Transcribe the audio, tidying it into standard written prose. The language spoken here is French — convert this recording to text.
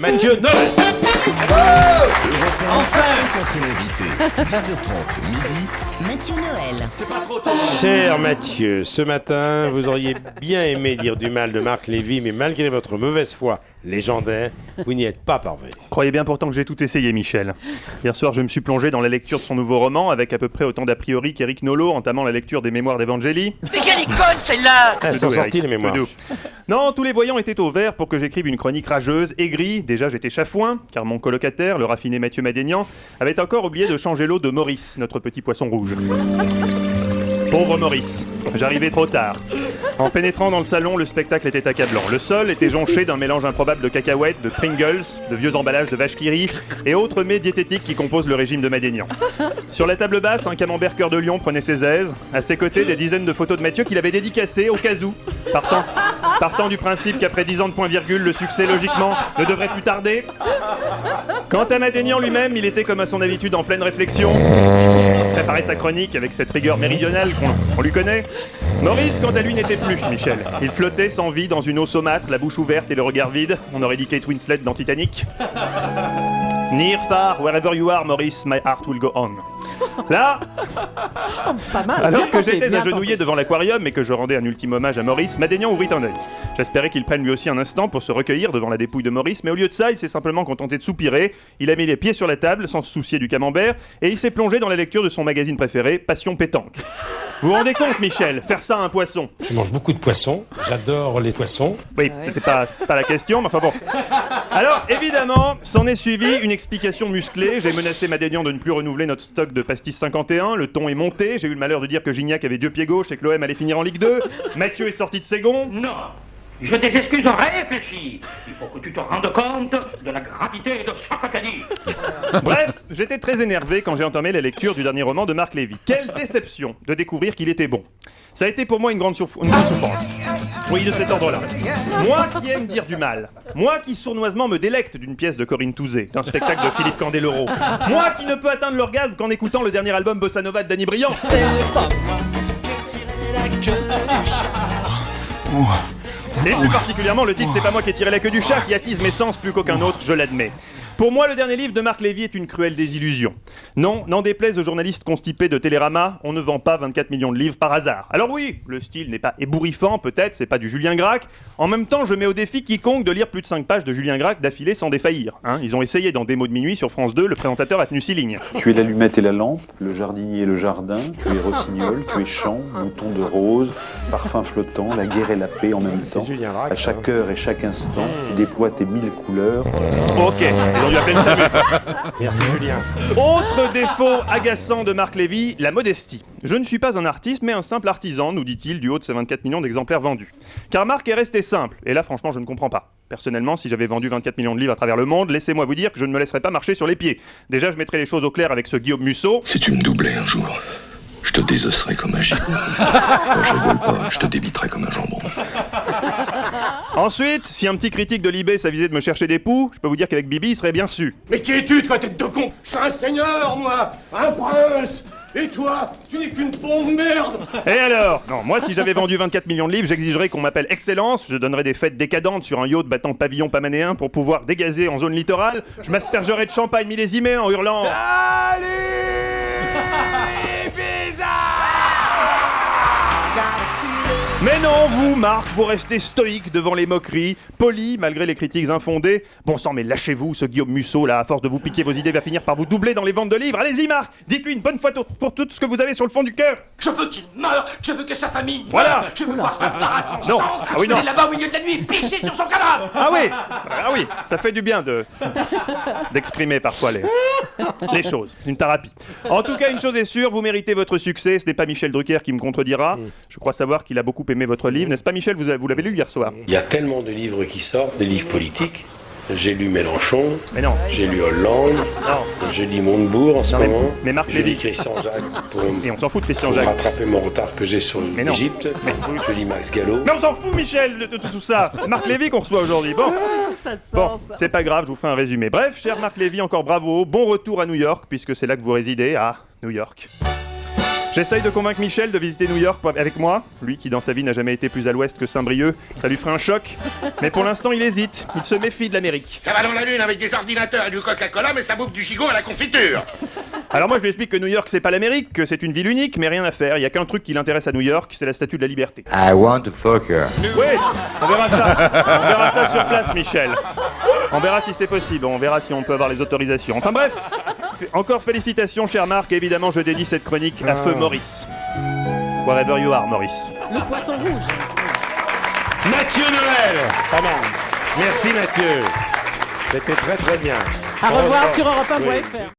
Mathieu Noël. Enfin contre l'invité. 10h30, midi. Mathieu Noël. C'est pas trop tard. Cher Mathieu, ce matin, vous auriez bien aimé dire du mal de Marc Lévy, mais malgré votre mauvaise foi légendaire, vous n'y êtes pas parvenu. Croyez bien pourtant que j'ai tout essayé, Michel. Hier soir, je me suis plongé dans la lecture de son nouveau roman, avec à peu près autant d'a priori qu'Éric Nolot entamant la lecture des mémoires d'Evangélie. Mais quelle icône celle-là! Elles sont sorties les mémoires. Non, tous les voyants étaient au vert pour que j'écrive une chronique rageuse, aigrie. Déjà, j'étais chafouin, car mon colocataire, le raffiné Mathieu Madénian, avait encore oublié de changer l'eau de Maurice, notre petit poisson rouge. Pauvre Maurice, j'arrivais trop tard. En pénétrant dans le salon, le spectacle était accablant. Le sol était jonché d'un mélange improbable de cacahuètes, de Pringles, de vieux emballages de vache qui rit et autres mets diététiques qui composent le régime de Madénian. Sur la table basse, un camembert cœur de lion prenait ses aises. À ses côtés, des dizaines de photos de Mathieu qu'il avait dédicacées au cas où. Partant du principe qu'après 10 ans de point-virgule, le succès, logiquement, ne devrait plus tarder. Quant à Madénian lui-même, il était comme à son habitude en pleine réflexion. Préparait sa chronique avec cette rigueur méridionale qu'on lui connaît. Maurice, quant à lui, n'était plus Michel. Il flottait sans vie dans une eau saumâtre, la bouche ouverte et le regard vide. On aurait dit Kate Winslet dans Titanic. Near, far, wherever you are, Maurice, my heart will go on. Là, Pas mal. alors que Bien j'étais tenté, agenouillé devant l'aquarium et que je rendais un ultime hommage à Maurice, Madénian ouvrit un œil. J'espérais qu'il prenne lui aussi un instant pour se recueillir devant la dépouille de Maurice, mais au lieu de ça, il s'est simplement contenté de soupirer. Il a mis les pieds sur la table sans se soucier du camembert et il s'est plongé dans la lecture de son magazine préféré, Passion Pétanque. Vous vous rendez compte, Michel, faire ça à un poisson? Je mange beaucoup de poissons, j'adore les poissons. Oui, c'était pas la question, mais enfin bon. Alors, évidemment, s'en est suivi une explication musclée. J'ai menacé Madénian de ne plus renouveler notre stock de pastis 51. Le ton est monté. J'ai eu le malheur de dire que Gignac avait 2 pieds gauche et que l'OM allait finir en Ligue 2. Mathieu est sorti de ses gonds. Non! Je des excuses réfléchies! Il faut que tu te rendes compte de la gravité de ce que t'as dit! Bref, j'étais très énervé quand j'ai entamé la lecture du dernier roman de Marc Lévy. Quelle déception de découvrir qu'il était bon. Ça a été pour moi une grande souffrance. Oui, de cet ordre-là. Moi qui aime dire du mal. Moi qui sournoisement me délecte d'une pièce de Corinne Touzé, d'un spectacle de Philippe Candeloro. Moi qui ne peux atteindre l'orgasme qu'en écoutant le dernier album Bossa Nova de Danny Briand. Et plus particulièrement, le titre C'est pas moi qui ai tiré la queue du chat qui attise mes sens plus qu'aucun autre, je l'admets. Pour moi, le dernier livre de Marc Lévy est une cruelle désillusion. Non, n'en déplaise aux journalistes constipés de Télérama, on ne vend pas 24 millions de livres par hasard. Alors oui, le style n'est pas ébouriffant, peut-être, c'est pas du Julien Gracq. En même temps, je mets au défi quiconque de lire plus de 5 pages de Julien Gracq d'affilée sans défaillir. Ils ont essayé dans Démo de minuit sur France 2, le présentateur a tenu 6 lignes. Tu es l'allumette et la lampe, le jardinier et le jardin, tu es rossignol, tu es champ, bouton de rose, parfum flottant, la guerre et la paix en même temps. Julien Gracq, À chaque heure et chaque instant, tu déploies tes 1000 couleurs. Ok, ils ont dû appeler le SAMU. Merci Julien. Autre défaut agaçant de Marc Lévy, la modestie. Je ne suis pas un artiste, mais un simple artisan, nous dit-il, du haut de ses 24 millions d'exemplaires vendus. Car Marc est resté simple, et là franchement je ne comprends pas. Personnellement, si j'avais vendu 24 millions de livres à travers le monde, laissez-moi vous dire que je ne me laisserais pas marcher sur les pieds. Déjà, je mettrais les choses au clair avec ce Guillaume Musso. Si tu me doublais un jour, je te désosserais comme un gigot. Quand je rigole pas, je te débiterais comme un jambon. Ensuite, si un petit critique de Libé s'avisait de me chercher des poux, je peux vous dire qu'avec Bibi, il serait bien reçu. Mais qui es-tu, toi, tête de con? Je suis un seigneur, moi! Un prince! Et toi, tu n'es qu'une pauvre merde! Et alors? Non, moi, si j'avais vendu 24 millions de livres, j'exigerais qu'on m'appelle Excellence, je donnerais des fêtes décadentes sur un yacht battant pavillon pamanéen pour pouvoir dégazer en zone littorale, je m'aspergerais de champagne millésimé en hurlant... Mais non, vous, Marc, vous restez stoïque devant les moqueries, poli malgré les critiques infondées. Bon sang, mais lâchez-vous, ce Guillaume Musso, là, à force de vous piquer vos idées, va finir par vous doubler dans les ventes de livres. Allez-y, Marc, dites-lui une bonne fois pour toutes ce que vous avez sur le fond du cœur. Je veux qu'il meure! Je veux que sa famille meure! Voilà. Je veux voir sa baraque en Non. sang! Ah oui, Je veux non. aller là-bas au milieu de la nuit, pisser sur son cadavre! Ah oui, ça fait du bien d'exprimer parfois les choses, une thérapie. En tout cas, une chose est sûre, vous méritez votre succès, ce n'est pas Michel Drucker qui me contredira. Je crois savoir qu'il a beaucoup aimé votre livre, n'est-ce pas Michel? Vous l'avez lu hier soir? Il y a tellement de livres qui sortent, des livres politiques. J'ai lu Mélenchon, Mais non. j'ai lu Hollande, j'ai lu Montebourg en ce Non, moment, mais Marc j'ai lu Lévy. Christian Jacques Et on s'en fout de Christian pour Jacques. rattraper mon retard que j'ai sur non. l'Égypte, je lis Max Gallo. Mais on s'en fout, Michel, de tout ça. Marc Lévy qu'on reçoit aujourd'hui. Bon, Ça bon, sort, ça. c'est pas grave, je vous ferai un résumé. Bref, cher Marc Lévy, encore bravo. Bon retour à New York, puisque c'est là que vous résidez, à New York. J'essaye de convaincre Michel de visiter New York avec moi. Lui qui dans sa vie n'a jamais été plus à l'ouest que Saint-Brieuc. Ça lui ferait un choc. Mais pour l'instant il hésite. Il se méfie de l'Amérique. Ça va dans la lune avec des ordinateurs et du Coca-Cola, mais ça bouffe du gigot à la confiture. Alors moi je lui explique que New York c'est pas l'Amérique, que c'est une ville unique, mais rien à faire. Il y a qu'un truc qui l'intéresse à New York, c'est la Statue de la Liberté. I want to fuck her. Oui, on verra ça. On verra ça sur place, Michel. On verra si c'est possible, on verra si on peut avoir les autorisations. Enfin bref, encore félicitations, cher Marc, et évidemment je dédie cette chronique à feu Maurice. Wherever you are, Maurice. Le poisson rouge. Mathieu Noël. Merci Mathieu. C'était très très bien. À revoir sur Europe 1.fr.